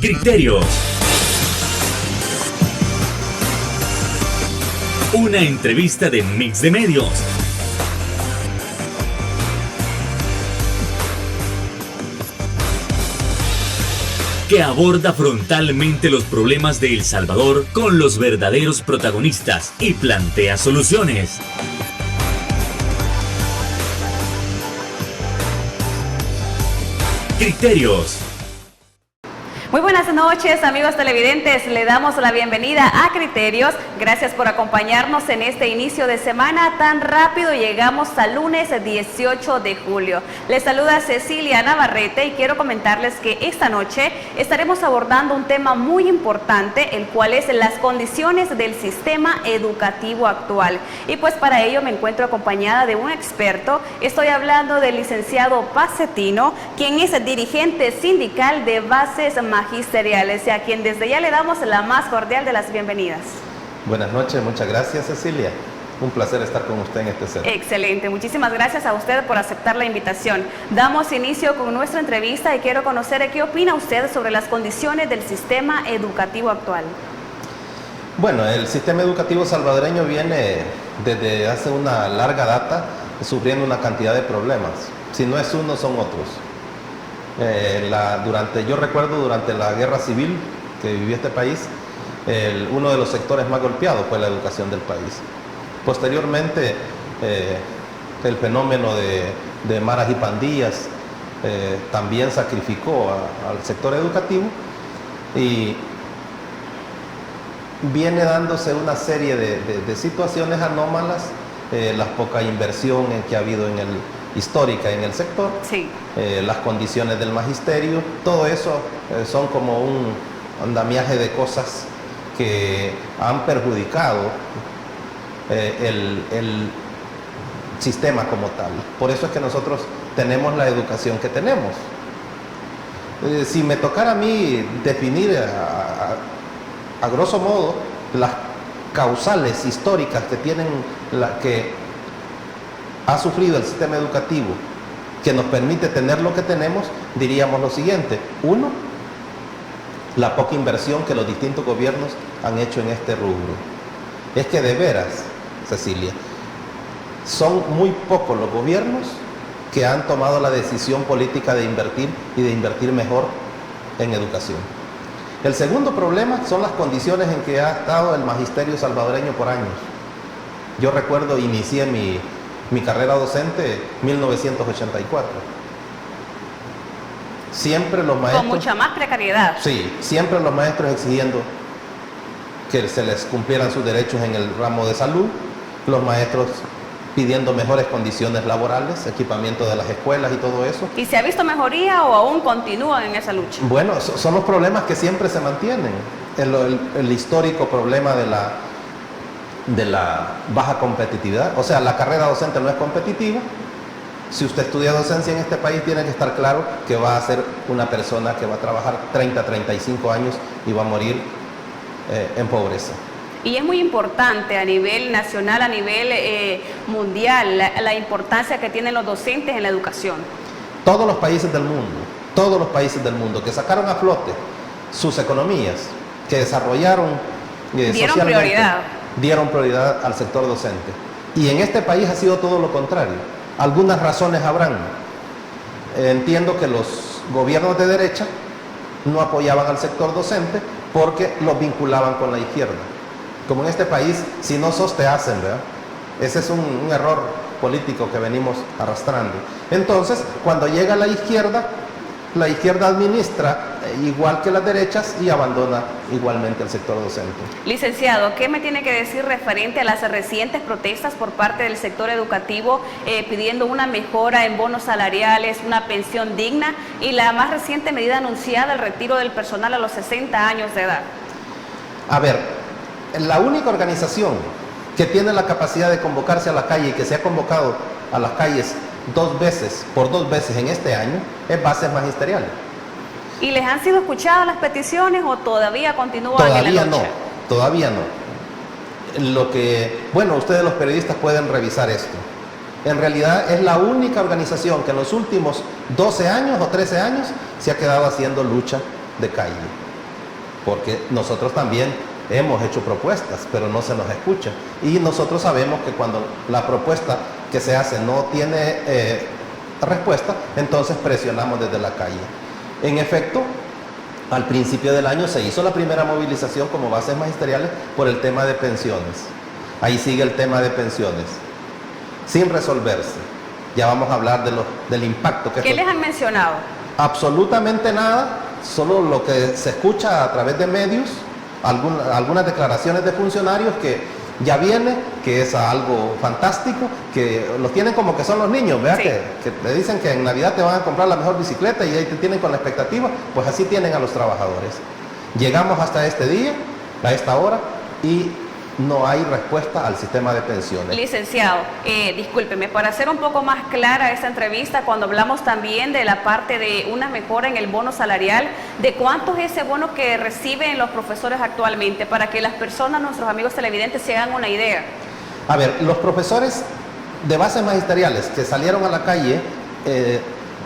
Criterios. Una entrevista de Mix de Medios. Que aborda frontalmente los problemas de El Salvador con los verdaderos protagonistas y plantea soluciones. Criterios. Muy buenas noches, amigos televidentes. Le damos la bienvenida a Criterios. Gracias por acompañarnos en este inicio de semana. Tan rápido llegamos al lunes 18 de julio. Les saluda Cecilia Navarrete y quiero comentarles que esta noche estaremos abordando un tema muy importante, el cual es las condiciones del sistema educativo actual. Y pues para ello me encuentro acompañada de un experto. Estoy hablando del licenciado Paz Cetino, quien es dirigente sindical de Bases Magisteriales, y a quien desde ya le damos la más cordial de las bienvenidas. Buenas noches, muchas gracias, Cecilia. Un placer estar con usted en este set. Excelente, muchísimas gracias a usted por aceptar la invitación. Damos inicio con nuestra entrevista y quiero conocer qué opina usted sobre las condiciones del sistema educativo actual. Bueno, el sistema educativo salvadoreño viene desde hace una larga data sufriendo una cantidad de problemas. Si no es uno, son otros. Yo recuerdo durante la guerra civil que vivió este país, uno de los sectores más golpeados fue la educación del país. Posteriormente, el fenómeno de maras y pandillas también sacrificó al sector educativo y viene dándose una serie de situaciones anómalas, la poca inversión que ha habido histórica en el sector, sí. Las condiciones del magisterio, todo eso son como un andamiaje de cosas que han perjudicado el sistema como tal. Por eso es que nosotros tenemos la educación que tenemos. Si me tocara a mí definir a grosso modo las causales históricas que ha sufrido el sistema educativo que nos permite tener lo que tenemos, diríamos lo siguiente. Uno, la poca inversión que los distintos gobiernos han hecho en este rubro. Es que de veras, Cecilia, son muy pocos los gobiernos que han tomado la decisión política de invertir y de invertir mejor en educación. El segundo problema son las condiciones en que ha estado el magisterio salvadoreño por años. Yo recuerdo, inicié mi carrera docente en 1984. Siempre los maestros... Con mucha más precariedad. Sí, siempre los maestros exigiendo que se les cumplieran sus derechos en el ramo de salud, los maestros pidiendo mejores condiciones laborales, equipamiento de las escuelas y todo eso. ¿Y se ha visto mejoría o aún continúan en esa lucha? Bueno, son los problemas que siempre se mantienen. El histórico problema de la baja competitividad, o sea, la carrera docente no es competitiva. Si usted estudia docencia en este país, tiene que estar claro que va a ser una persona que va a trabajar 30, 35 años y va a morir en pobreza. Y es muy importante a nivel nacional, a nivel mundial, la importancia que tienen los docentes en la educación. Todos los países del mundo que sacaron a flote sus economías, que desarrollaron dieron prioridad al sector docente. Y en este país ha sido todo lo contrario. Algunas razones habrán. Entiendo que los gobiernos de derecha no apoyaban al sector docente porque los vinculaban con la izquierda. Como en este país, si no sos, te hacen, ¿verdad? Ese es un error político que venimos arrastrando. Entonces, cuando llega la izquierda administra igual que las derechas y abandona igualmente el sector docente. Licenciado, ¿qué me tiene que decir referente a las recientes protestas por parte del sector educativo pidiendo una mejora en bonos salariales, una pensión digna y la más reciente medida anunciada, el retiro del personal a los 60 años de edad? A ver, la única organización que tiene la capacidad de convocarse a la calle y que se ha convocado a las calles por dos veces en este año es Bases Magisteriales. ¿Y les han sido escuchadas las peticiones o todavía continúan en la lucha? Todavía no. Bueno, ustedes los periodistas pueden revisar esto. En realidad es la única organización que en los últimos 12 años o 13 años se ha quedado haciendo lucha de calle. porque nosotros también hemos hecho propuestas, pero no se nos escucha. Y nosotros sabemos que cuando la propuesta que se hace no tiene respuesta, entonces presionamos desde la calle. En efecto, al principio del año se hizo la primera movilización como bases magisteriales por el tema de pensiones. Ahí sigue el tema de pensiones, sin resolverse. Ya vamos a hablar del impacto que... ¿Qué les han mencionado? Absolutamente nada, solo lo que se escucha a través de medios, algunas declaraciones de funcionarios que ya viene, que es algo fantástico, que los tienen como que son los niños, ¿verdad? Sí. Que le dicen que en Navidad te van a comprar la mejor bicicleta y ahí te tienen con la expectativa, pues así tienen a los trabajadores. Llegamos hasta este día, a esta hora, y no hay respuesta al sistema de pensiones. Licenciado, discúlpeme, para hacer un poco más clara esta entrevista, cuando hablamos también de la parte de una mejora en el bono salarial, ¿de cuánto es ese bono que reciben los profesores actualmente? Para que las personas, nuestros amigos televidentes, se hagan una idea. A ver, los profesores de bases magisteriales que salieron a la calle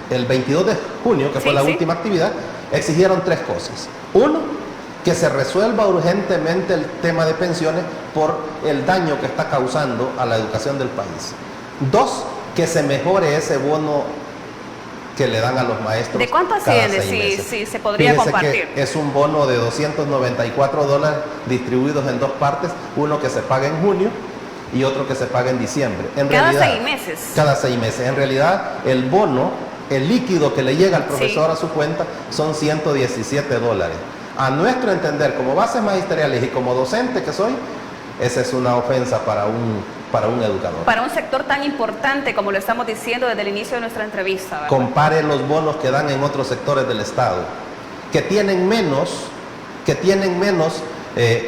el 22 de junio, que fue la última actividad, exigieron 3 cosas. Uno, que se resuelva urgentemente el tema de pensiones por el daño que está causando a la educación del país. 2, que se mejore ese bono que le dan a los maestros. ¿De cuánto asciende? Si se podría Fíjese compartir. que es un bono de $294 distribuidos en 2 partes, uno que se paga en junio y otro que se paga en diciembre. Cada 6 meses. Cada 6 meses. En realidad, el bono, el líquido que le llega al profesor a su cuenta son $117. A nuestro entender, como bases magisteriales y como docente que soy, esa es una ofensa para un educador. Para un sector tan importante como lo estamos diciendo desde el inicio de nuestra entrevista, ¿verdad? Compare los bonos que dan en otros sectores del Estado, que tienen menos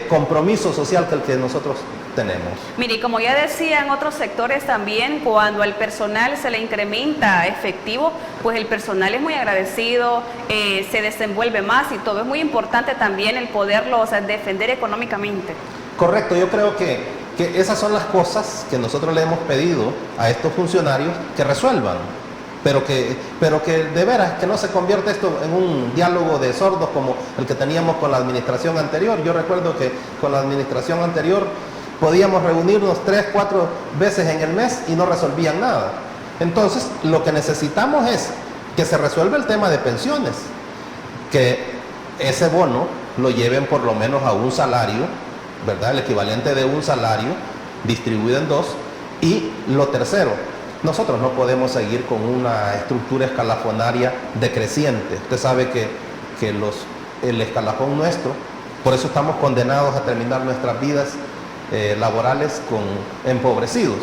compromiso social que el que nosotros tenemos. Mire, como ya decía, en otros sectores también, cuando al personal se le incrementa efectivo, pues el personal es muy agradecido, se desenvuelve más y todo. Es muy importante también el poderlos defender económicamente. Correcto, yo creo que esas son las cosas que nosotros le hemos pedido a estos funcionarios que resuelvan, pero que de veras que no se convierta esto en un diálogo de sordos como el que teníamos con la administración anterior. Yo recuerdo que con la administración anterior podíamos reunirnos 3, 4 veces en el mes y no resolvían nada. Entonces, lo que necesitamos es que se resuelva el tema de pensiones, que ese bono lo lleven por lo menos a un salario, ¿verdad? El equivalente de un salario distribuido en 2. Y lo tercero, nosotros no podemos seguir con una estructura escalafonaria decreciente. Usted sabe que el escalafón nuestro, por eso estamos condenados a terminar nuestras vidas laborales empobrecidos,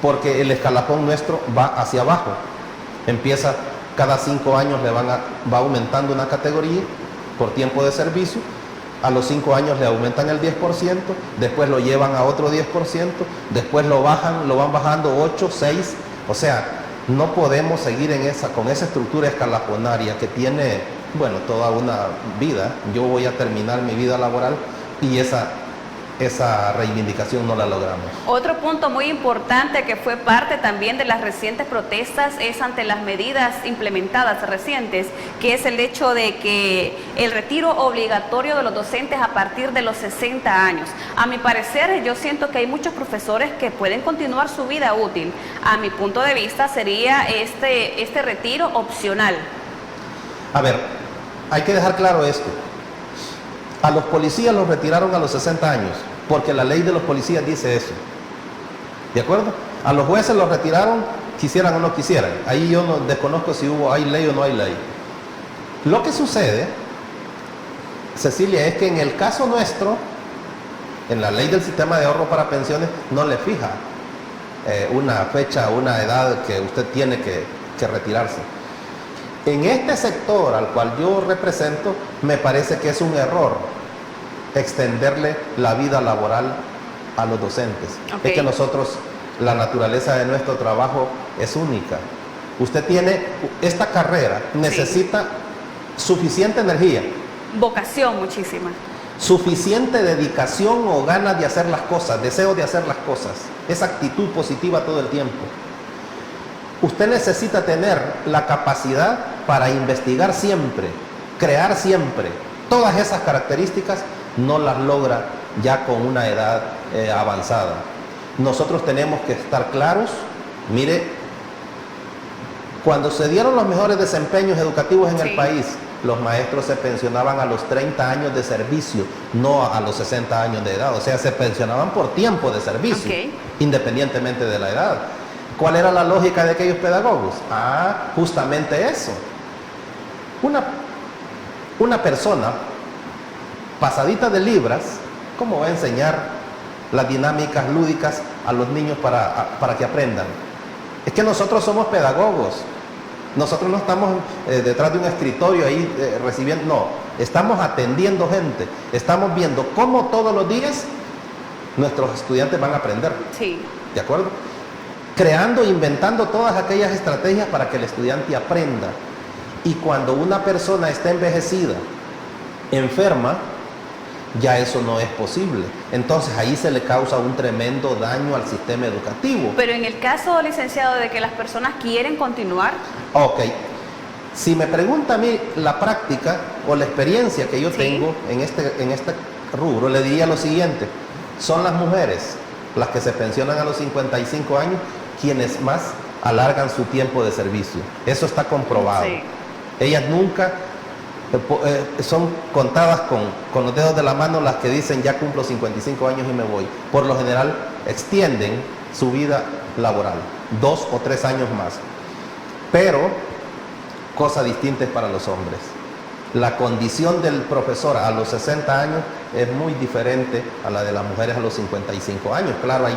porque el escalafón nuestro va hacia abajo. Empieza cada 5 años, va aumentando una categoría por tiempo de servicio. A los 5 años le aumentan el 10%, después lo llevan a otro 10%, después lo van bajando 8, 6. O sea, no podemos seguir con esa estructura escalafonaria que tiene, bueno, toda una vida. Yo voy a terminar mi vida laboral y esa reivindicación no la logramos. Otro punto muy importante que fue parte también de las recientes protestas es ante las medidas implementadas recientes, que es el hecho de que el retiro obligatorio de los docentes a partir de los 60 años. A mi parecer, yo siento que hay muchos profesores que pueden continuar su vida útil. A mi punto de vista sería este retiro opcional. A ver, hay que dejar claro esto. A los policías los retiraron a los 60 años, porque la ley de los policías dice eso. ¿De acuerdo? A los jueces los retiraron, quisieran o no quisieran. Ahí yo no desconozco si hay ley o no hay ley. Lo que sucede, Cecilia, es que en el caso nuestro, en la ley del sistema de ahorro para pensiones, no le fija una fecha, una edad que usted tiene que retirarse. En este sector al cual yo represento, me parece que es un error extenderle la vida laboral a los docentes. Es que nosotros, la naturaleza de nuestro trabajo es única. Usted tiene esta carrera, necesita suficiente energía. Vocación muchísima. Suficiente dedicación o ganas de hacer las cosas, deseo de hacer las cosas. Esa actitud positiva todo el tiempo. Usted necesita tener la capacidad para investigar siempre, crear siempre, Todas esas características no las logra ya con una edad avanzada. Nosotros tenemos que estar claros. Mire, cuando se dieron los mejores desempeños educativos en el país, los maestros se pensionaban a los 30 años de servicio, no a los 60 años de edad. O sea, se pensionaban por tiempo de servicio, independientemente de la edad. ¿Cuál era la lógica de aquellos pedagogos? Justamente eso. Una persona pasadita de libras, ¿cómo va a enseñar las dinámicas lúdicas a los niños para que aprendan? Es que nosotros somos pedagogos. Nosotros no estamos detrás de un escritorio ahí recibiendo, no, estamos atendiendo gente, estamos viendo cómo todos los días nuestros estudiantes van a aprender. Sí. ¿De acuerdo? Creando, inventando todas aquellas estrategias para que el estudiante aprenda. Y cuando una persona está envejecida, enferma, ya eso no es posible. Entonces ahí se le causa un tremendo daño al sistema educativo. Pero en el caso, licenciado, de que las personas quieren continuar. Ok. Si me pregunta a mí la práctica o la experiencia que yo tengo en este rubro, le diría lo siguiente: son las mujeres las que se pensionan a los 55 años quienes más alargan su tiempo de servicio. Eso está comprobado. Sí. Ellas nunca... son contadas con los dedos de la mano las que dicen ya cumplo 55 años y me voy. Por lo general extienden su vida laboral 2 o 3 años más. Pero cosa distinta es para los hombres. La condición del profesor a los 60 años es muy diferente a la de las mujeres a los 55 años. Claro, hay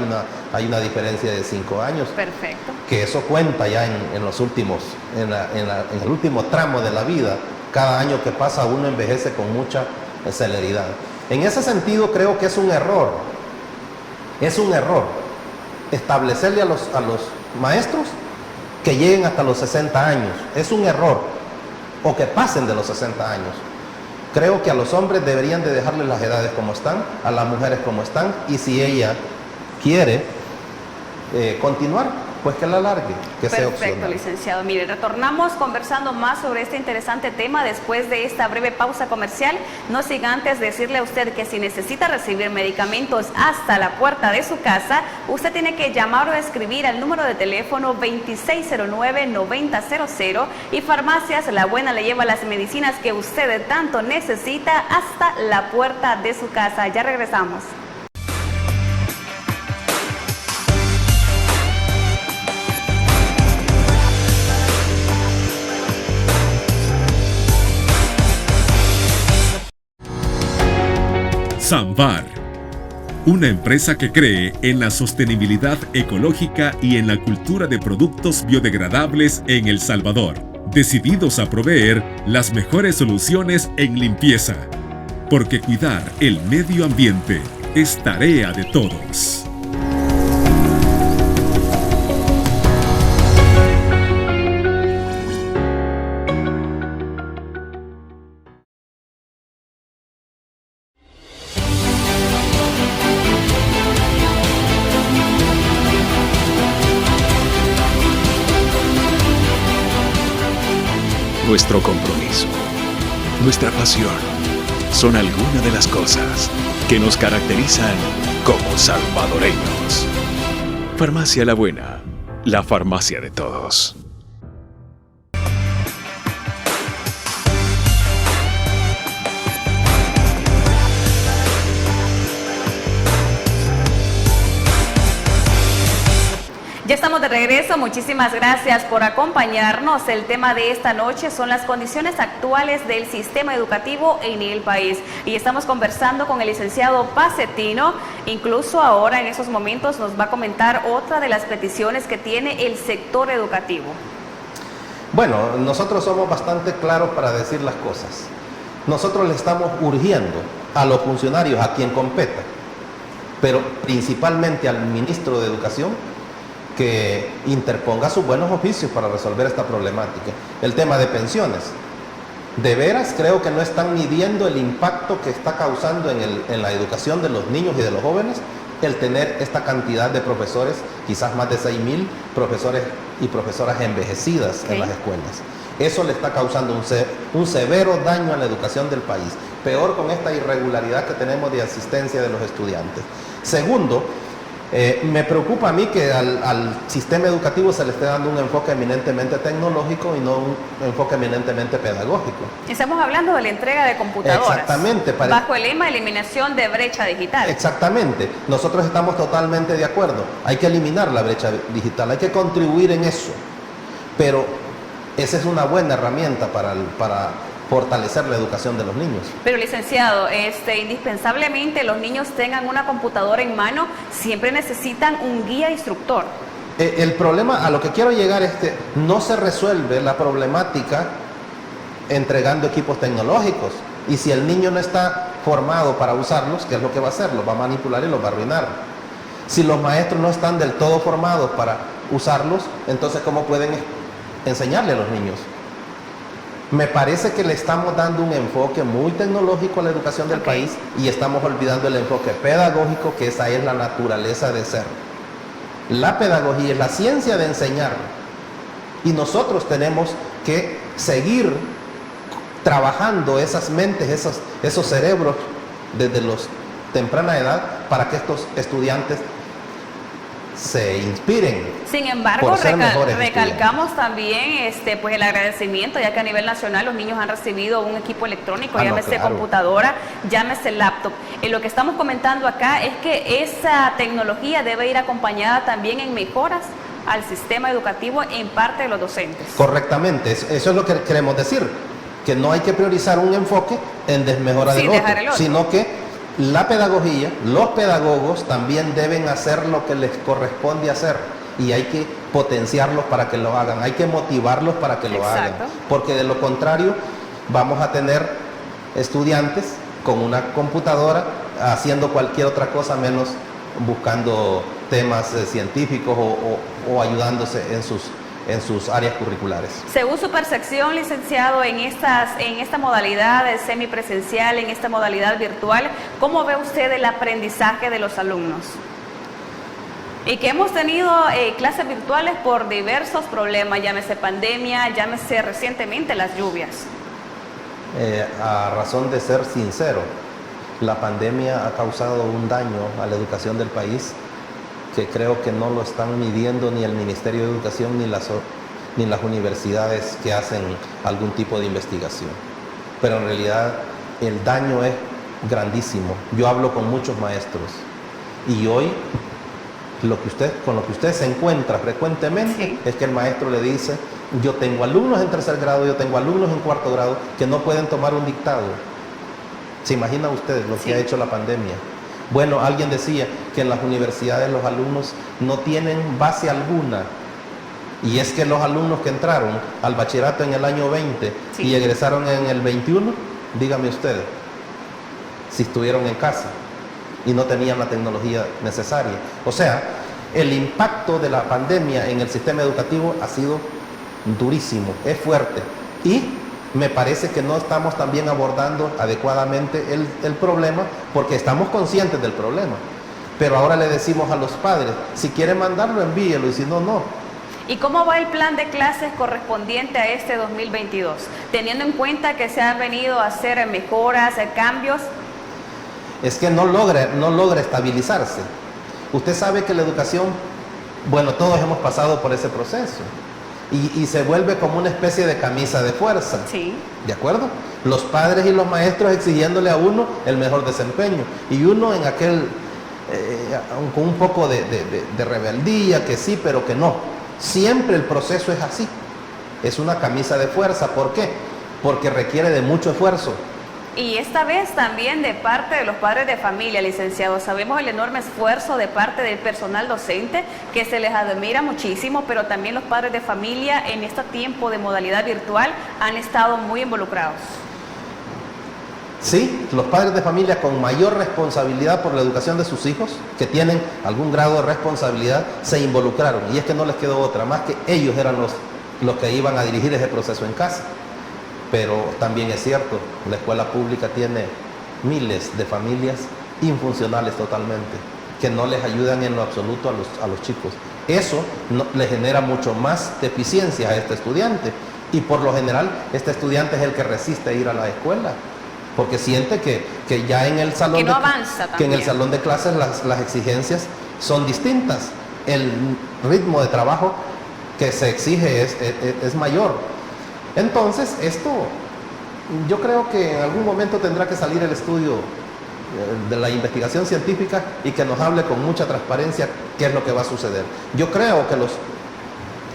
una diferencia de 5 años. Perfecto. Que eso cuenta ya en los últimos, en el último tramo de la vida. Cada año que pasa uno envejece con mucha celeridad. En ese sentido creo que es un error establecerle a los maestros que lleguen hasta los 60 años. Es un error. O que pasen de los 60 años. Creo que a los hombres deberían de dejarles las edades como están, a las mujeres como están, y si ella quiere continuar, pues que la alargue, que sea opcional. Perfecto, licenciado. Mire, retornamos conversando más sobre este interesante tema después de esta breve pausa comercial. No sin antes decirle a usted que si necesita recibir medicamentos hasta la puerta de su casa, usted tiene que llamar o escribir al número de teléfono 2609-9000 y Farmacias La Buena le lleva las medicinas que usted tanto necesita hasta la puerta de su casa. Ya regresamos. Sambar, una empresa que cree en la sostenibilidad ecológica y en la cultura de productos biodegradables en El Salvador, decididos a proveer las mejores soluciones en limpieza, porque cuidar el medio ambiente es tarea de todos. Nuestro compromiso, nuestra pasión, son algunas de las cosas que nos caracterizan como salvadoreños. Farmacia La Buena, la farmacia de todos. Ya estamos de regreso, muchísimas gracias por acompañarnos. El tema de esta noche son las condiciones actuales del sistema educativo en el país. Y estamos conversando con el licenciado Pacetino. Incluso ahora en esos momentos nos va a comentar otra de las peticiones que tiene el sector educativo. Bueno, nosotros somos bastante claros para decir las cosas. Nosotros le estamos urgiendo a los funcionarios, a quien competa, pero principalmente al ministro de Educación, que interponga sus buenos oficios para resolver esta problemática. El tema de pensiones. De veras creo que no están midiendo el impacto que está causando en la educación de los niños y de los jóvenes el tener esta cantidad de profesores, quizás más de 6,000 profesores y profesoras envejecidas en las escuelas. Eso le está causando un severo daño a la educación del país. peor con esta irregularidad que tenemos de asistencia de los estudiantes. Segundo, me preocupa a mí que al sistema educativo se le esté dando un enfoque eminentemente tecnológico y no un enfoque eminentemente pedagógico. Estamos hablando de la entrega de computadoras. Exactamente. Bajo el lema eliminación de brecha digital. Exactamente. Nosotros estamos totalmente de acuerdo. Hay que eliminar la brecha digital, hay que contribuir en eso. Pero esa es una buena herramienta para fortalecer la educación de los niños. Pero licenciado, indispensablemente los niños tengan una computadora en mano, siempre necesitan un guía instructor. El problema, a lo que quiero llegar es que no se resuelve la problemática entregando equipos tecnológicos. Y si el niño no está formado para usarlos, ¿qué es lo que va a hacer? Los va a manipular y los va a arruinar. Si los maestros no están del todo formados para usarlos, entonces ¿cómo pueden enseñarle a los niños? Me parece que le estamos dando un enfoque muy tecnológico a la educación del país y estamos olvidando el enfoque pedagógico, que esa es la naturaleza de ser. La pedagogía es la ciencia de enseñar y nosotros tenemos que seguir trabajando esas mentes, esos cerebros desde los temprana edad para que estos estudiantes se inspiren. Sin embargo, recalcamos también pues el agradecimiento, ya que a nivel nacional los niños han recibido un equipo electrónico, llámese computadora, llámese laptop. Lo que estamos comentando acá es que esa tecnología debe ir acompañada también en mejoras al sistema educativo en parte de los docentes. Correctamente, eso es lo que queremos decir, que no hay que priorizar un enfoque en desmejora del otro, sino que la pedagogía, los pedagogos también deben hacer lo que les corresponde hacer y hay que potenciarlos para que lo hagan, hay que motivarlos para que lo hagan, porque de lo contrario vamos a tener estudiantes con una computadora haciendo cualquier otra cosa menos buscando temas científicos o ayudándose en sus áreas curriculares. Según su percepción, licenciado, en esta modalidad semipresencial, en esta modalidad virtual, ¿cómo ve usted el aprendizaje de los alumnos? Y que hemos tenido clases virtuales por diversos problemas, llámese pandemia, llámese recientemente las lluvias. A razón de ser sincero, la pandemia ha causado un daño a la educación del país que creo que no lo están midiendo ni el Ministerio de Educación ni las universidades que hacen algún tipo de investigación. Pero en realidad el daño es grandísimo. Yo hablo con muchos maestros y hoy con lo que usted se encuentra frecuentemente es que el maestro le dice: yo tengo alumnos en tercer grado, yo tengo alumnos en cuarto grado que no pueden tomar un dictado. ¿Se imagina usted lo que ha hecho la pandemia? Bueno, alguien decía que en las universidades los alumnos no tienen base alguna. Y es que los alumnos que entraron al bachillerato en el año 20 y egresaron en el 21, dígame usted, si estuvieron en casa y no tenían la tecnología necesaria. O sea, el impacto de la pandemia en el sistema educativo ha sido durísimo, es fuerte. Y me parece que no estamos también abordando adecuadamente el problema, porque estamos conscientes del problema. Pero ahora le decimos a los padres, si quiere mandarlo, envíelo, y si no, no. ¿Y cómo va el plan de clases correspondiente a este 2022? Teniendo en cuenta que se han venido a hacer mejoras, cambios. Es que no logra estabilizarse. Usted sabe que la educación, bueno, todos hemos pasado por ese proceso. Y se vuelve como una especie de camisa de fuerza. Sí. ¿De acuerdo? Los padres y los maestros exigiéndole a uno el mejor desempeño. Y uno en con un poco de rebeldía, que sí, pero que no. Siempre el proceso es así. Es una camisa de fuerza. ¿Por qué? Porque requiere de mucho esfuerzo. Y esta vez también de parte de los padres de familia, licenciado. Sabemos el enorme esfuerzo de parte del personal docente, que se les admira muchísimo, pero también los padres de familia en este tiempo de modalidad virtual han estado muy involucrados. Sí, los padres de familia con mayor responsabilidad por la educación de sus hijos, que tienen algún grado de responsabilidad, se involucraron. Y es que no les quedó otra, más que ellos eran los que iban a dirigir ese proceso en casa. Pero también es cierto, la escuela pública tiene miles de familias infuncionales totalmente, que no les ayudan en lo absoluto a los chicos. Eso le genera mucho más deficiencia a este estudiante, y por lo general este estudiante es el que resiste ir a la escuela. porque siente que ya en el salón, que no avanza que en el también. salón de clases las exigencias son distintas, el ritmo de trabajo que se exige es mayor. Entonces esto, yo creo que en algún momento tendrá que salir el estudio de la investigación científica y que nos hable con mucha transparencia qué es lo que va a suceder. Yo creo que los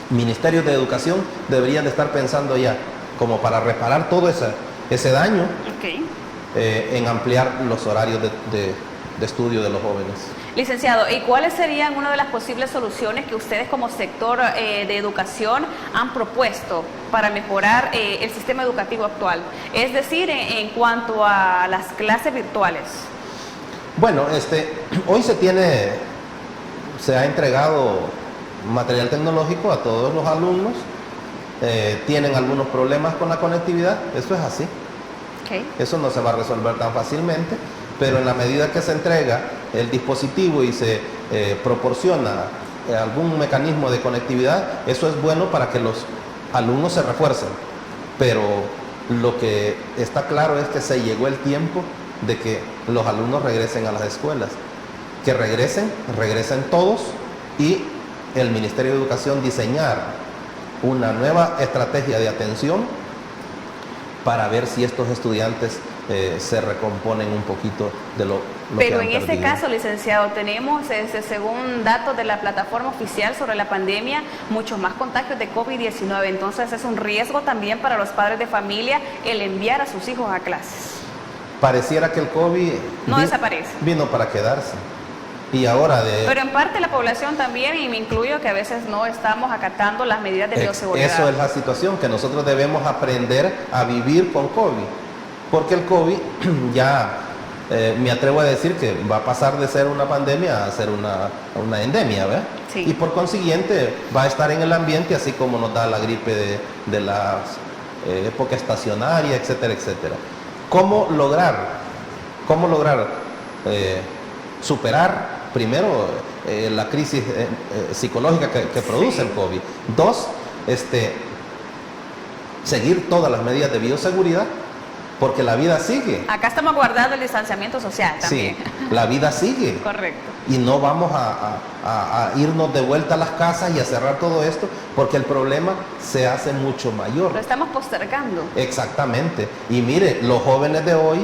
ministerios de educación deberían de estar pensando ya como para reparar todo ese daño, Ok. en ampliar los horarios de estudio de los jóvenes. Licenciado, ¿y cuáles serían una de las posibles soluciones que ustedes como sector de educación han propuesto para mejorar el sistema educativo actual? Es decir, en cuanto a las clases virtuales. Bueno, hoy se ha entregado material tecnológico a todos los alumnos, tienen algunos problemas con la conectividad, eso es así. Okay. Eso no se va a resolver tan fácilmente, pero en la medida que se entrega el dispositivo y se proporciona algún mecanismo de conectividad, eso es bueno para que los alumnos se refuercen. Pero lo que está claro es que se llegó el tiempo de que los alumnos regresen a las escuelas. Que regresen todos y el Ministerio de Educación diseñar una nueva estrategia de atención para ver si estos estudiantes se recomponen un poquito de lo Pero que han en este perdido. caso, licenciado, tenemos, según datos de la plataforma oficial sobre la pandemia, muchos más contagios de COVID-19. Entonces es un riesgo también para los padres de familia el enviar a sus hijos a clases. Pareciera que el COVID No desaparece. vino para quedarse. Y ahora Pero en parte la población también, y me incluyo, que a veces no estamos acatando las medidas de bioseguridad. Eso es la situación, que nosotros debemos aprender a vivir con COVID. Porque el COVID ya, me atrevo a decir que va a pasar de ser una pandemia a ser una endemia, ¿verdad? Sí. Y por consiguiente va a estar en el ambiente, así como nos da la gripe de la época estacionaria, etcétera, etcétera. ¿Cómo lograr superar primero la crisis psicológica que produce el COVID? Dos, seguir todas las medidas de bioseguridad, porque la vida sigue. Acá estamos guardando el distanciamiento social también. Sí, la vida sigue. Correcto. Y no vamos a irnos de vuelta a las casas y a cerrar todo esto, porque el problema se hace mucho mayor. Lo estamos postergando. Exactamente. Y mire, los jóvenes de hoy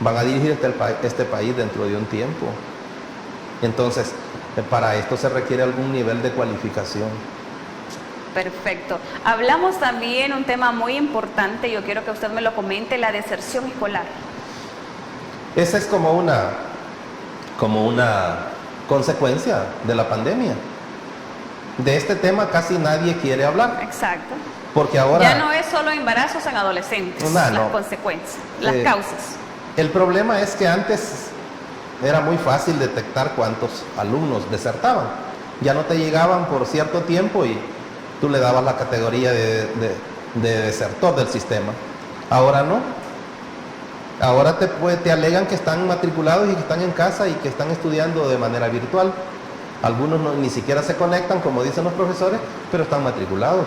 van a dirigir este país dentro de un tiempo. Entonces, para esto se requiere algún nivel de cualificación. Perfecto. Hablamos también un tema muy importante, yo quiero que usted me lo comente, la deserción escolar. Esa es como una consecuencia de la pandemia. De este tema casi nadie quiere hablar, Exacto. porque ahora Ya no es solo embarazos en adolescentes, No, las no. consecuencias, las Eh, causas. el problema es que antes era muy fácil detectar cuántos alumnos desertaban. Ya no te llegaban por cierto tiempo y tú le dabas la categoría de desertor del sistema. Ahora no. Ahora te alegan que están matriculados y que están en casa y que están estudiando de manera virtual. Algunos ni siquiera se conectan, como dicen los profesores, pero están matriculados.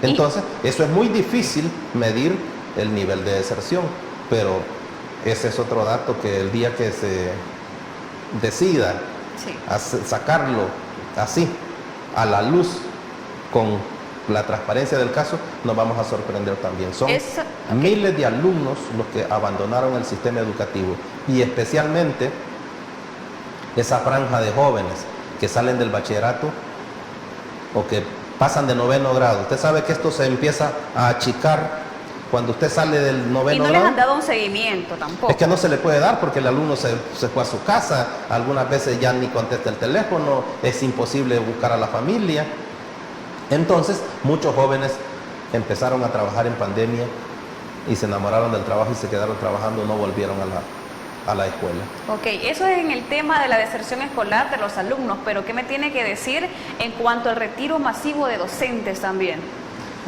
Entonces, eso es muy difícil medir el nivel de deserción, pero ese es otro dato que el día que se decida Sí. sacarlo así, a la luz, con la transparencia del caso, nos vamos a sorprender también. Son miles de alumnos los que abandonaron el sistema educativo, y especialmente esa franja de jóvenes que salen del bachillerato o que pasan de 9º grado. Usted sabe que esto se empieza a achicar cuando usted sale del 9º Y no les grado. han dado un seguimiento tampoco. Es que no se le puede dar porque el alumno se fue a su casa, algunas veces ya ni contesta el teléfono, es imposible buscar a la familia. Entonces, muchos jóvenes empezaron a trabajar en pandemia y se enamoraron del trabajo y se quedaron trabajando, no volvieron a la escuela. Ok, eso es en el tema de la deserción escolar de los alumnos, pero ¿qué me tiene que decir en cuanto al retiro masivo de docentes también?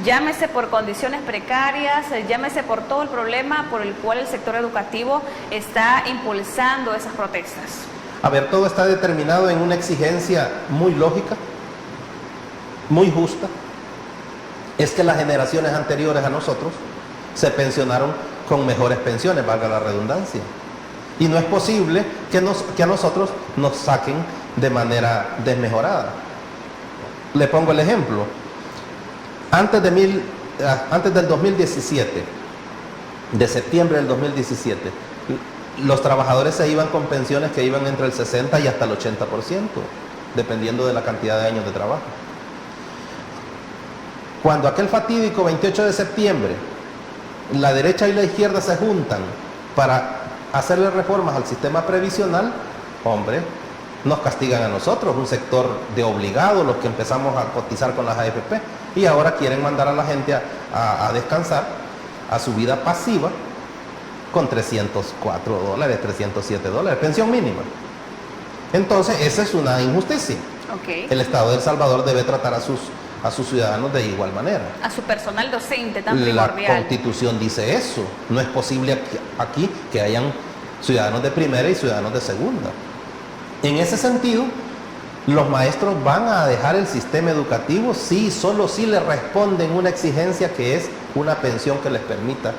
Llámese por condiciones precarias, llámese por todo el problema por el cual el sector educativo está impulsando esas protestas. A ver, todo está determinado en una exigencia muy lógica, muy justa. Es que las generaciones anteriores a nosotros se pensionaron con mejores pensiones, valga la redundancia. Y no es posible que a nosotros nos saquen de manera desmejorada. Le pongo el ejemplo. Antes del 2017, de septiembre del 2017, los trabajadores se iban con pensiones que iban entre el 60 y hasta el 80%, dependiendo de la cantidad de años de trabajo. Cuando aquel fatídico 28 de septiembre, la derecha y la izquierda se juntan para hacerle reformas al sistema previsional, hombre, nos castigan a nosotros, un sector de obligados, los que empezamos a cotizar con las AFP, y ahora quieren mandar a la gente a descansar, a su vida pasiva, con $304, $307, pensión mínima. Entonces, esa es una injusticia. Okay. El Estado de El Salvador debe tratar a sus ciudadanos de igual manera. A su personal docente tan La primordial. Constitución dice eso. No es posible aquí que hayan ciudadanos de primera y ciudadanos de segunda. En ese sentido, los maestros van a dejar el sistema educativo solo si le responden una exigencia que es una pensión que les permita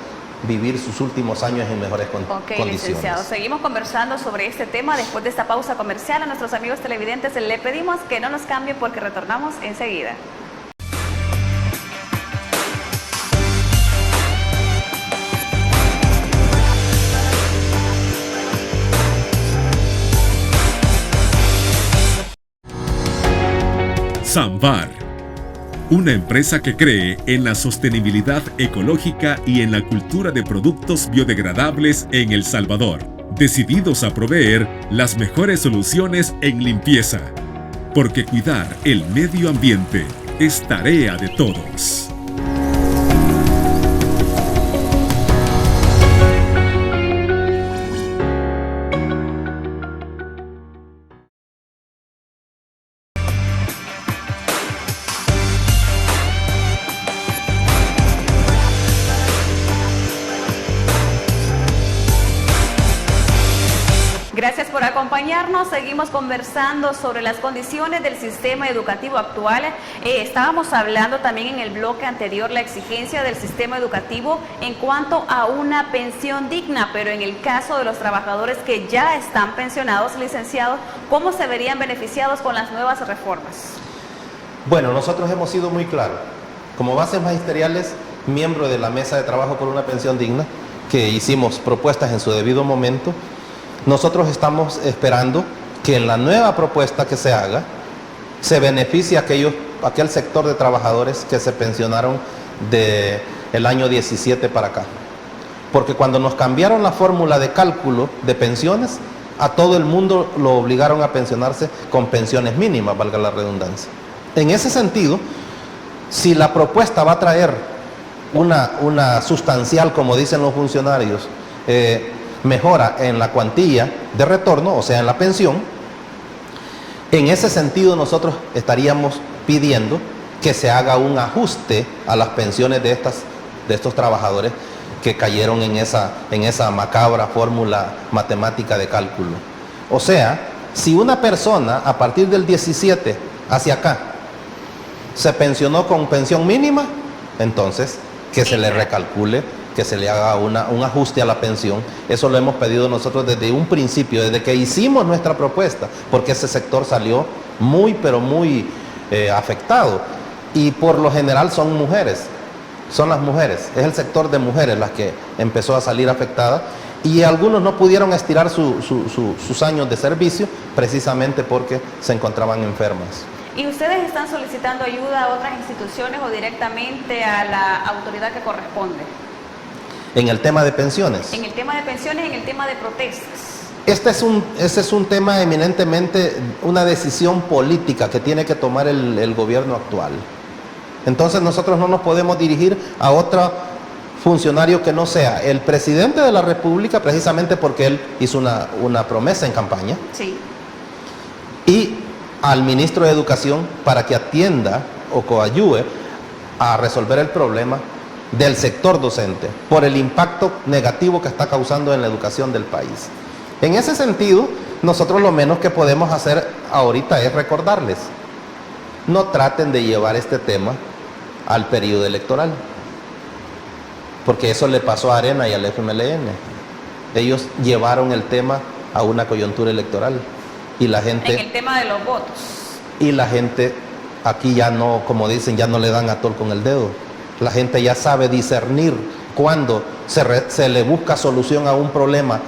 vivir sus últimos años en mejores condiciones. Licenciado, seguimos conversando sobre este tema después de esta pausa comercial. A nuestros amigos televidentes le pedimos que no nos cambien porque retornamos enseguida. Samvar, una empresa que cree en la sostenibilidad ecológica y en la cultura de productos biodegradables en El Salvador, decididos a proveer las mejores soluciones en limpieza, porque cuidar el medio ambiente es tarea de todos. Gracias por acompañarnos. Seguimos conversando sobre las condiciones del sistema educativo actual. Estábamos hablando también en el bloque anterior la exigencia del sistema educativo en cuanto a una pensión digna, pero en el caso de los trabajadores que ya están pensionados, licenciado, ¿cómo se verían beneficiados con las nuevas reformas? Bueno, nosotros hemos sido muy claros. Como bases magisteriales, miembro de la Mesa de Trabajo por una Pensión Digna, que hicimos propuestas en su debido momento, nosotros estamos esperando que en la nueva propuesta que se haga se beneficie a aquel sector de trabajadores que se pensionaron del año 17 para acá. Porque cuando nos cambiaron la fórmula de cálculo de pensiones, a todo el mundo lo obligaron a pensionarse con pensiones mínimas, valga la redundancia. En ese sentido, si la propuesta va a traer una sustancial, como dicen los funcionarios, mejora en la cuantía de retorno, o sea, en la pensión, en ese sentido nosotros estaríamos pidiendo que se haga un ajuste a las pensiones de estos trabajadores que cayeron en esa macabra fórmula matemática de cálculo. O sea, si una persona a partir del 17 hacia acá se pensionó con pensión mínima, entonces que se le recalcule, que se le haga un ajuste a la pensión. Eso lo hemos pedido nosotros desde un principio, desde que hicimos nuestra propuesta, porque ese sector salió muy, pero muy afectado. Y por lo general son mujeres, son las mujeres, es el sector de mujeres las que empezó a salir afectada, y algunos no pudieron estirar sus años de servicio precisamente porque se encontraban enfermas. ¿Y ustedes están solicitando ayuda a otras instituciones o directamente a la autoridad que corresponde? En el tema de pensiones. En el tema de pensiones, en el tema de protestas. Este es un tema eminentemente, una decisión política que tiene que tomar el gobierno actual. Entonces nosotros no nos podemos dirigir a otro funcionario que no sea el presidente de la República, precisamente porque él hizo una promesa en campaña. Sí. Y al ministro de Educación para que atienda o coayuve a resolver el problema del sector docente por el impacto negativo que está causando en la educación del país. En ese sentido, nosotros lo menos que podemos hacer ahorita es recordarles: no traten de llevar este tema al periodo electoral, porque eso le pasó a Arena y al FMLN. Ellos llevaron el tema a una coyuntura electoral y la gente... En el tema de los votos. Y la gente aquí ya no, como dicen, ya no le dan atol con el dedo. La gente ya sabe discernir cuando se le busca solución a un problema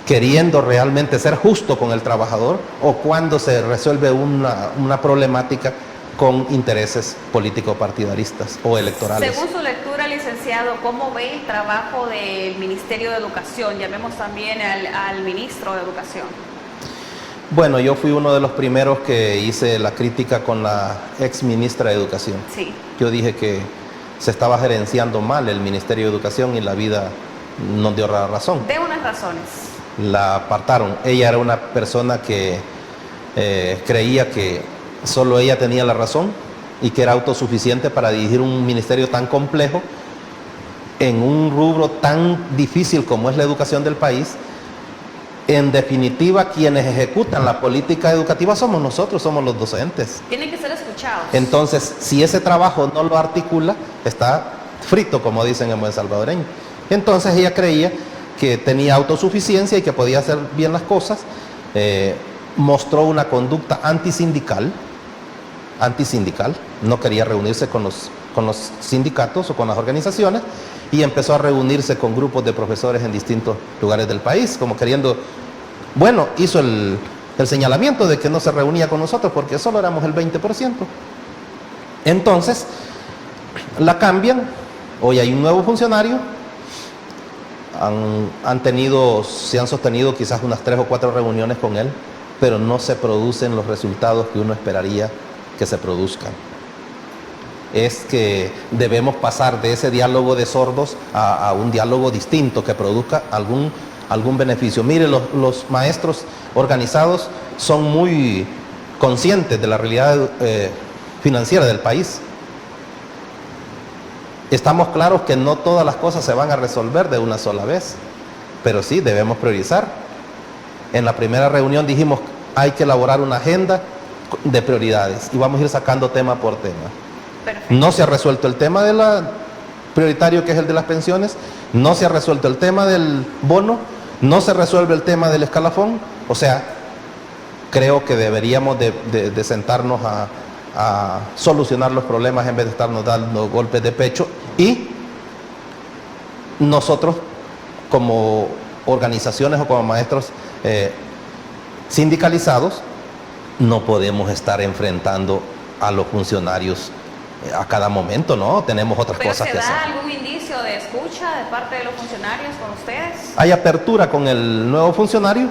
queriendo realmente ser justo con el trabajador o cuando se resuelve una problemática con intereses político-partidaristas o electorales. Según su lectura, licenciado, ¿cómo ve el trabajo del Ministerio de Educación? Llamemos también al ministro de Educación. Bueno, yo fui uno de los primeros que hice la crítica con la ex ministra de Educación. Sí. Yo dije que se estaba gerenciando mal el Ministerio de Educación y la vida nos dio la razón. De unas razones. La apartaron. Ella era una persona que creía que solo ella tenía la razón y que era autosuficiente para dirigir un ministerio tan complejo en un rubro tan difícil como es la educación del país. En definitiva, quienes ejecutan la política educativa somos nosotros, somos los docentes. Tienen que ser escuchados. Entonces, si ese trabajo no lo articula, está frito, como dicen en buen salvadoreño. Entonces ella creía que tenía autosuficiencia y que podía hacer bien las cosas. Mostró una conducta antisindical, no quería reunirse con los sindicatos o con las organizaciones y empezó a reunirse con grupos de profesores en distintos lugares del país, como queriendo, bueno, hizo el señalamiento de que no se reunía con nosotros porque solo éramos el 20%. Entonces, la cambian, hoy hay un nuevo funcionario, se han sostenido quizás unas 3 o 4 reuniones con él, pero no se producen los resultados que uno esperaría que se produzcan. Es que debemos pasar de ese diálogo de sordos a un diálogo distinto que produzca algún beneficio. Mire, los maestros organizados son muy conscientes de la realidad financiera del país. Estamos claros que no todas las cosas se van a resolver de una sola vez, pero sí debemos priorizar. En la primera reunión dijimos hay que elaborar una agenda de prioridades y vamos a ir sacando tema por tema. Perfecto. No se ha resuelto el tema prioritario, que es el de las pensiones, no se ha resuelto el tema del bono, no se resuelve el tema del escalafón. O sea, creo que deberíamos de sentarnos a solucionar los problemas en vez de estarnos dando golpes de pecho, y nosotros como organizaciones o como maestros sindicalizados no podemos estar enfrentando a los funcionarios a cada momento, ¿no? Tenemos otras cosas que hacer. ¿Pero se da algún indicio de escucha de parte de los funcionarios con ustedes? Hay apertura con el nuevo funcionario,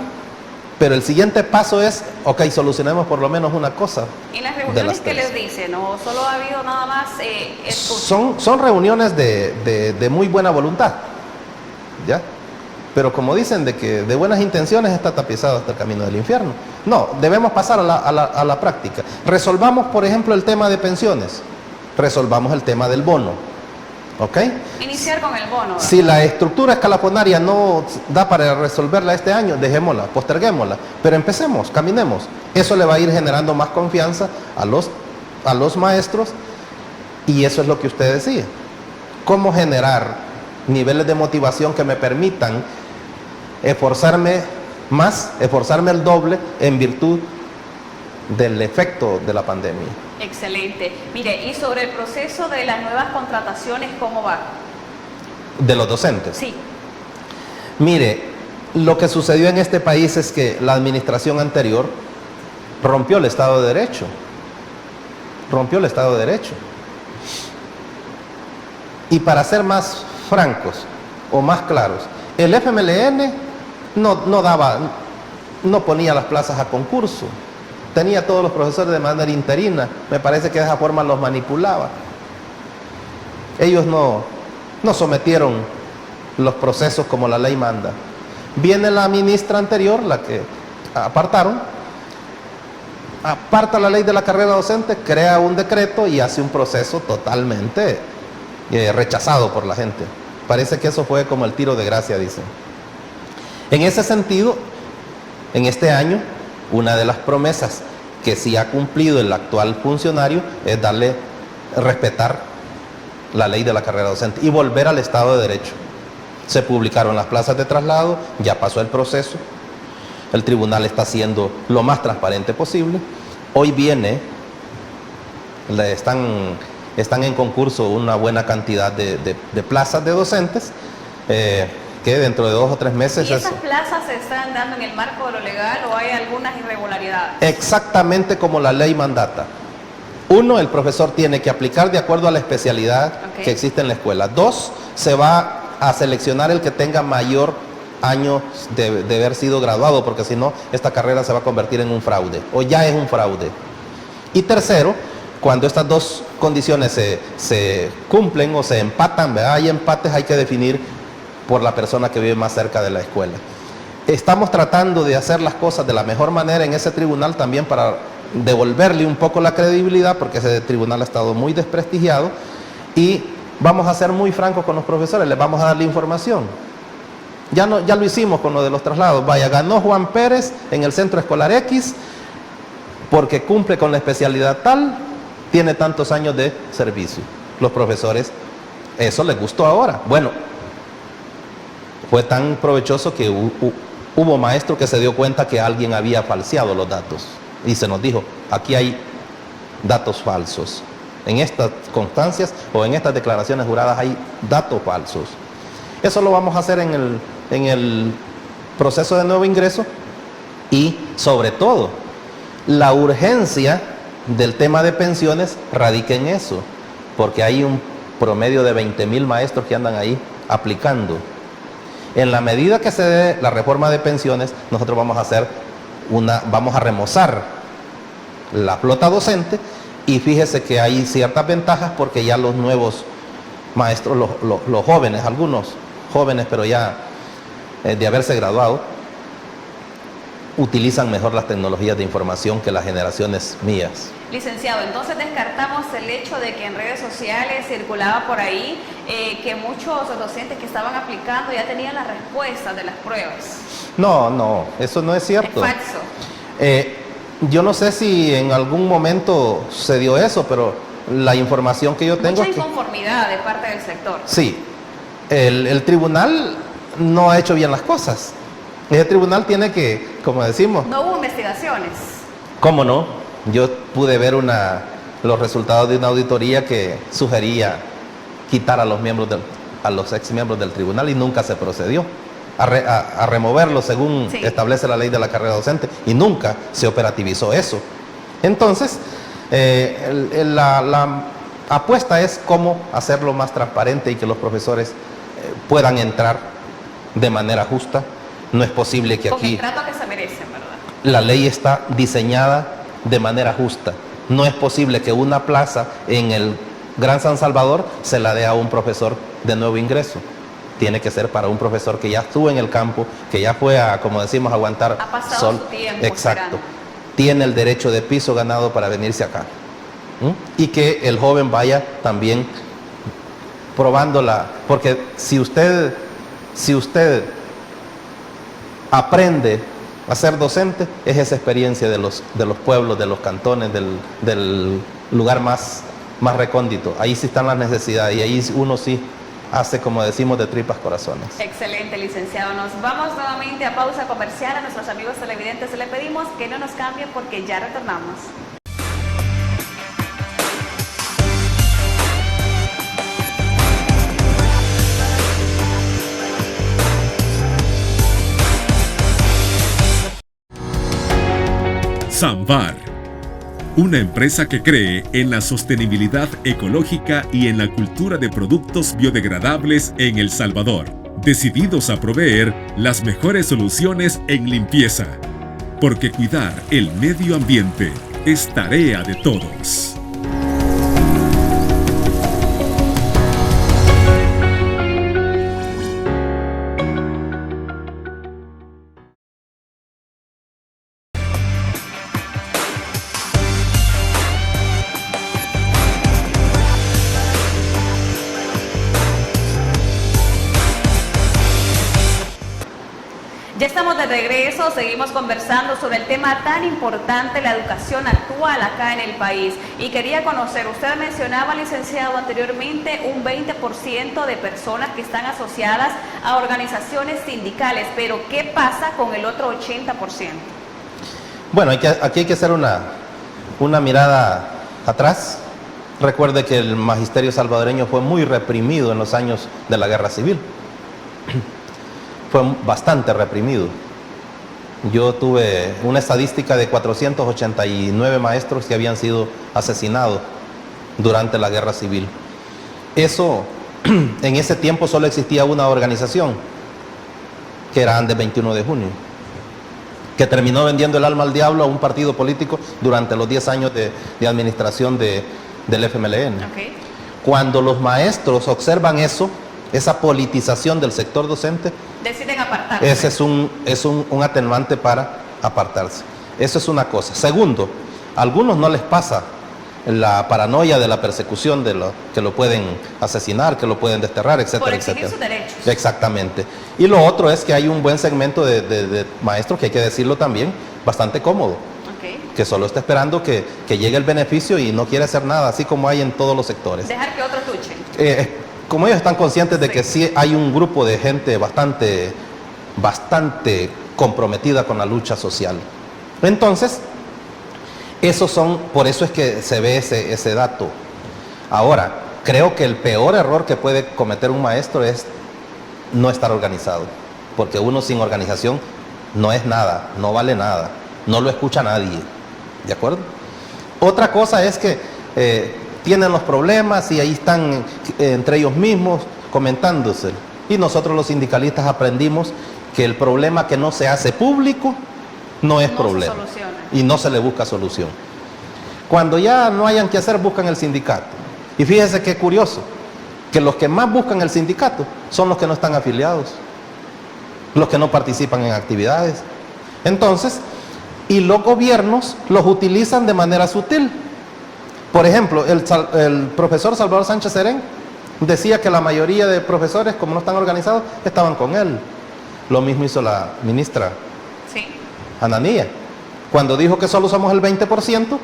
pero el siguiente paso es, ok, solucionemos por lo menos una cosa. ¿Y las reuniones qué les dicen? ¿O solo ha habido nada más escucha? Son reuniones de muy buena voluntad, ¿ya? Pero como dicen de que de buenas intenciones está tapizado hasta el camino del infierno. No, debemos pasar a la práctica. Resolvamos, por ejemplo, el tema de pensiones. Resolvamos el tema del bono. ¿Ok? Iniciar con el bono, ¿verdad? Si la estructura escalafonaria no da para resolverla este año, dejémosla, posterguémosla. Pero empecemos, caminemos. Eso le va a ir generando más confianza a los maestros, y eso es lo que usted decía. ¿Cómo generar niveles de motivación que me permitan esforzarme más, esforzarme el doble en virtud del efecto de la pandemia? Excelente. Mire, y sobre el proceso de las nuevas contrataciones, ¿cómo va? De los docentes. Sí. Mire, lo que sucedió en este país es que la administración anterior rompió el Estado de Derecho. Rompió el Estado de Derecho. Y para ser más francos o más claros, el FMLN no ponía las plazas a concurso. Tenía a todos los profesores de manera interina. Me parece que de esa forma los manipulaba. Ellos no sometieron los procesos como la ley manda. Viene la ministra anterior, la que apartaron, aparta la ley de la carrera docente, crea un decreto y hace un proceso totalmente rechazado por la gente. Parece que eso fue como el tiro de gracia, dicen. En ese sentido, en este año, una de las promesas que sí ha cumplido el actual funcionario es respetar la ley de la carrera docente y volver al Estado de Derecho. Se publicaron las plazas de traslado, ya pasó el proceso, el tribunal está haciendo lo más transparente posible. Hoy viene, están en concurso una buena cantidad de plazas de docentes, que dentro de 2 o 3 meses... ¿Y esas plazas se están dando en el marco de lo legal o hay algunas irregularidades? Exactamente como la ley mandata. 1, el profesor tiene que aplicar de acuerdo a la especialidad que existe en la escuela. 2, se va a seleccionar el que tenga mayor años de haber sido graduado, porque si no, esta carrera se va a convertir en un fraude, o ya es un fraude. Y tercero, cuando estas 2 condiciones se cumplen o se empatan, ¿verdad? Hay empates, hay que definir por la persona que vive más cerca de la escuela. Estamos tratando de hacer las cosas de la mejor manera en ese tribunal también para devolverle un poco la credibilidad, porque ese tribunal ha estado muy desprestigiado, y vamos a ser muy francos con los profesores, les vamos a dar la información. Ya lo hicimos con lo de los traslados. Vaya, ganó Juan Pérez en el centro escolar X porque cumple con la especialidad tal, tiene tantos años de servicio. Los profesores, eso les gustó ahora. Bueno, fue tan provechoso que hubo maestro que se dio cuenta que alguien había falseado los datos y se nos dijo, aquí hay datos falsos. En estas constancias o en estas declaraciones juradas hay datos falsos. Eso lo vamos a hacer en el proceso de nuevo ingreso y sobre todo la urgencia del tema de pensiones radica en eso, porque hay un promedio de 20,000 maestros que andan ahí aplicando. En la medida que se dé la reforma de pensiones, nosotros vamos a remozar la flota docente y fíjese que hay ciertas ventajas porque ya los nuevos maestros, los jóvenes, algunos jóvenes pero ya de haberse graduado, utilizan mejor las tecnologías de información que las generaciones mías. Licenciado, entonces descartamos el hecho de que en redes sociales circulaba por ahí que muchos docentes que estaban aplicando ya tenían las respuestas de las pruebas. No, eso no es cierto. Es falso. Yo no sé si en algún momento se dio eso, pero la información que yo tengo... Mucha inconformidad de parte del sector. Sí, el tribunal no ha hecho bien las cosas. Ese tribunal tiene que, como decimos... No hubo investigaciones. ¿Cómo no? Yo pude ver los resultados de una auditoría que sugería quitar a los ex miembros del tribunal y nunca se procedió a removerlo según establece la ley de la carrera docente y nunca se operativizó eso. Entonces, la apuesta es cómo hacerlo más transparente y que los profesores puedan entrar de manera justa. No es posible que aquí... Con el trato que se merecen, ¿verdad? La ley está diseñada de manera justa. No es posible que una plaza en el Gran San Salvador se la dé a un profesor de nuevo ingreso. Tiene que ser para un profesor que ya estuvo en el campo, que ya fue a, como decimos, aguantar ha pasado sol. Su tiempo. Exacto. Esperando. Tiene el derecho de piso ganado para venirse acá. Y que el joven vaya también probándola. Porque si usted aprende a ser docente, es esa experiencia de los pueblos, de los cantones, del lugar más recóndito. Ahí sí están las necesidades y ahí uno sí hace, como decimos, de tripas corazones. Excelente, licenciado. Nos vamos nuevamente a pausa comercial. A nuestros amigos televidentes le pedimos que no nos cambien porque ya retornamos. Samvar, una empresa que cree en la sostenibilidad ecológica y en la cultura de productos biodegradables en El Salvador, decididos a proveer las mejores soluciones en limpieza, porque cuidar el medio ambiente es tarea de todos. Ya estamos estamos de regreso, seguimos conversando sobre el tema tan importante, la educación actual acá en el país. Y quería conocer, usted mencionaba, licenciado, anteriormente un 20% de personas que están asociadas a organizaciones sindicales, pero ¿qué pasa con el otro 80%? Bueno, aquí hay que hacer una mirada atrás. Recuerde que el magisterio salvadoreño fue muy reprimido en los años de la Guerra Civil. Fue bastante reprimido. Yo tuve una estadística de 489 maestros que habían sido asesinados durante la Guerra Civil. Eso, en ese tiempo solo existía una organización, que era Andes 21 de junio, que terminó vendiendo el alma al diablo a un partido político durante los 10 años de administración del FMLN. Okay. Cuando los maestros observan eso, esa politización del sector docente, deciden apartarse. ese es un atenuante para apartarse. Eso es una cosa. Segundo, a algunos no les pasa la paranoia de la persecución que lo pueden asesinar, que lo pueden desterrar, etcétera, por exigir etcétera. sus derechos. Exactamente. Y lo otro es que hay un buen segmento de maestros, que hay que decirlo también, bastante cómodo, que solo está esperando que llegue el beneficio y no quiere hacer nada, así como hay en todos los sectores. Dejar que otros luchen. Como ellos están conscientes de que sí hay un grupo de gente bastante comprometida con la lucha social. Entonces, por eso es que se ve ese dato. Ahora, creo que el peor error que puede cometer un maestro es no estar organizado, porque uno sin organización no es nada, no vale nada, no lo escucha nadie, ¿de acuerdo? Otra cosa es que tienen los problemas y ahí están entre ellos mismos comentándose. Y nosotros los sindicalistas aprendimos que el problema que no se hace público no es problema y no se le busca solución. Cuando ya no hayan que hacer, buscan el sindicato. Y fíjese qué curioso, que los que más buscan el sindicato son los que no están afiliados, los que no participan en actividades. Entonces, y los gobiernos los utilizan de manera sutil. Por ejemplo, el profesor Salvador Sánchez Serén decía que la mayoría de profesores, como no están organizados, estaban con él. Lo mismo hizo la ministra Ananía. Cuando dijo que solo somos el 20%,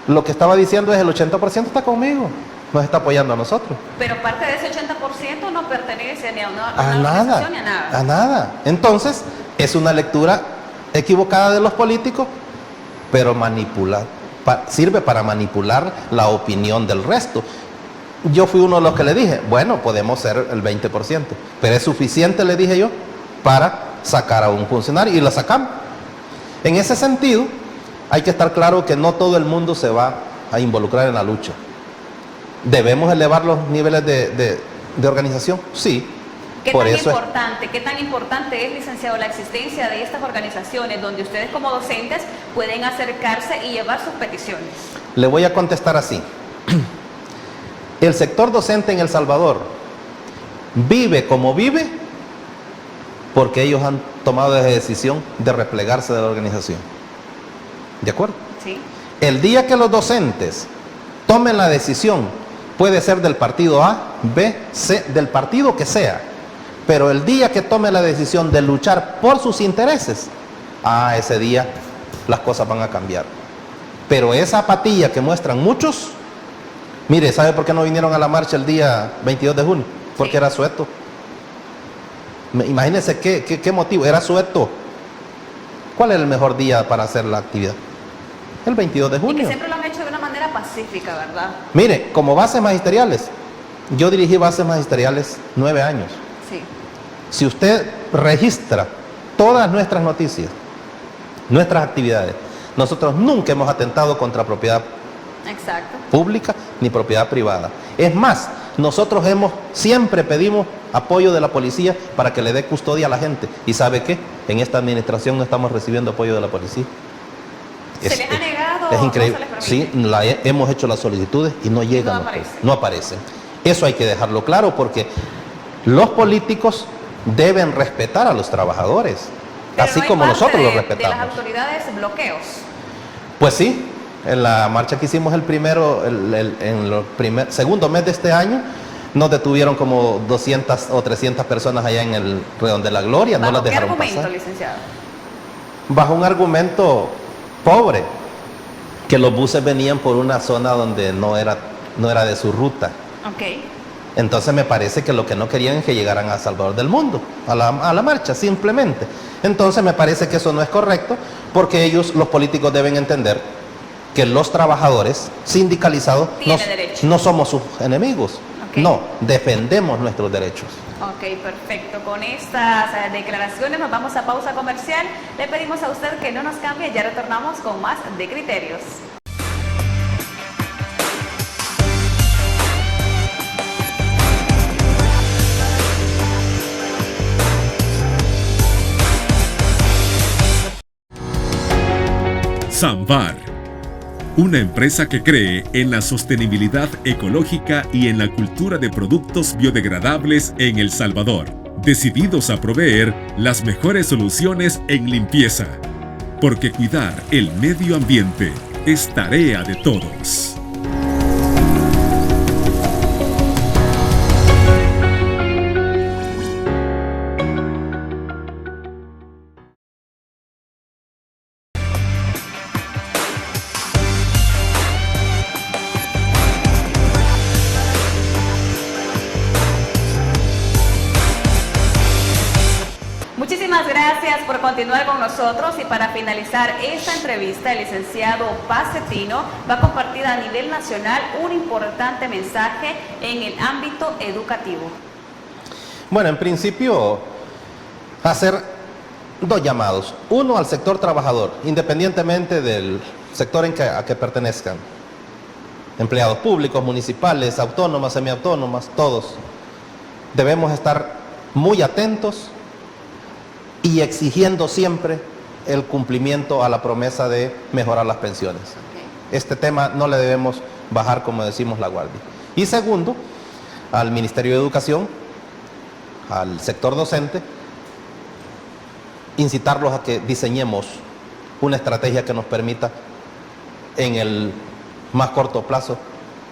lo que estaba diciendo es el 80% está conmigo, nos está apoyando a nosotros. Pero parte de ese 80% no pertenece ni a una organización ni a nada. A nada. Entonces, es una lectura equivocada de los políticos, pero sirve para manipular la opinión del resto. Yo fui uno de los que le dije, bueno, podemos ser el 20%, pero es suficiente, le dije yo, para sacar a un funcionario, y lo sacamos. En ese sentido, hay que estar claro que no todo el mundo se va a involucrar en la lucha. ¿Debemos elevar los niveles de organización? Sí. ¿Qué tan importante es, licenciado, la existencia de estas organizaciones donde ustedes como docentes pueden acercarse y llevar sus peticiones? Le voy a contestar así. El sector docente en El Salvador vive como vive porque ellos han tomado la decisión de replegarse de la organización. ¿De acuerdo? Sí. El día que los docentes tomen la decisión, puede ser del partido A, B, C, del partido que sea, pero el día que tome la decisión de luchar por sus intereses, ese día las cosas van a cambiar. Pero esa apatía que muestran muchos, mire, ¿sabe por qué no vinieron a la marcha el día 22 de junio? Porque era asueto. Imagínense qué motivo, era asueto. ¿Cuál es el mejor día para hacer la actividad? El 22 de junio. Y que siempre lo han hecho de una manera pacífica, ¿verdad? Mire, como bases magisteriales, yo dirigí bases magisteriales 9 años. Sí. Si usted registra todas nuestras noticias, nuestras actividades, nosotros nunca hemos atentado contra propiedad pública ni propiedad privada. Es más, nosotros siempre pedimos apoyo de la policía para que le dé custodia a la gente. ¿Y sabe qué? En esta administración no estamos recibiendo apoyo de la policía. ¿Se les ha negado? Es increíble. ¿No se les sí, hemos hecho las solicitudes y no llegan. No aparecen. Eso hay que dejarlo claro, porque los políticos deben respetar a los trabajadores, pero así no como nosotros los respetamos. ¿De las autoridades bloqueos? Pues sí, en la marcha que hicimos segundo mes de este año, Nos detuvieron como 200 o 300 personas allá en el Redón de la Gloria, no las dejaron ¿Bajo qué argumento, pasar. licenciado? Bajo un argumento pobre, que los buses venían por una zona donde no era de su ruta. Ok. Entonces me parece que lo que no querían es que llegaran a Salvador del Mundo, a la marcha, simplemente. Entonces me parece que eso no es correcto, porque ellos, los políticos, deben entender que los trabajadores sindicalizados no somos sus enemigos. Okay. No, defendemos nuestros derechos. Ok, perfecto. Con estas declaraciones nos vamos a pausa comercial. Le pedimos a usted que no nos cambie, ya retornamos con más de Criterios. Samvar, una empresa que cree en la sostenibilidad ecológica y en la cultura de productos biodegradables en El Salvador, decididos a proveer las mejores soluciones en limpieza, porque cuidar el medio ambiente es tarea de todos. Muchísimas gracias por continuar con nosotros y para finalizar esta entrevista, el licenciado Paz Cetino va a compartir a nivel nacional un importante mensaje en el ámbito educativo. Bueno, en principio, hacer dos llamados. Uno al sector trabajador, independientemente del sector a que pertenezcan. Empleados públicos, municipales, autónomas, semiautónomas, todos. Debemos estar muy atentos y exigiendo siempre el cumplimiento a la promesa de mejorar las pensiones. Este tema no le debemos bajar, como decimos, la guardia. Y segundo, al Ministerio de Educación, al sector docente, incitarlos a que diseñemos una estrategia que nos permita en el más corto plazo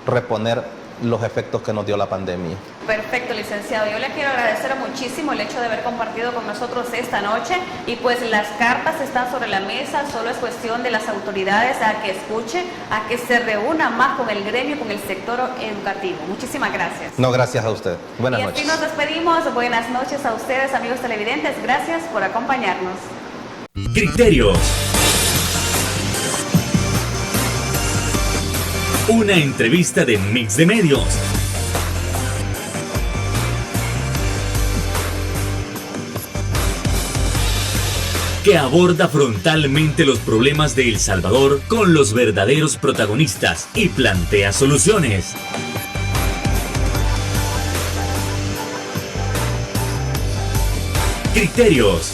reponer los efectos que nos dio la pandemia. Perfecto, licenciado. Yo le quiero agradecer muchísimo el hecho de haber compartido con nosotros esta noche y pues las cartas están sobre la mesa, solo es cuestión de las autoridades a que escuchen, a que se reúnan más con el gremio, con el sector educativo. Muchísimas gracias. No, gracias a usted. Buenas noches. Y así nos despedimos. Buenas noches a ustedes, amigos televidentes. Gracias por acompañarnos. Criterios. Una entrevista de Mix de Medios. Que aborda frontalmente los problemas de El Salvador con los verdaderos protagonistas y plantea soluciones. Criterios.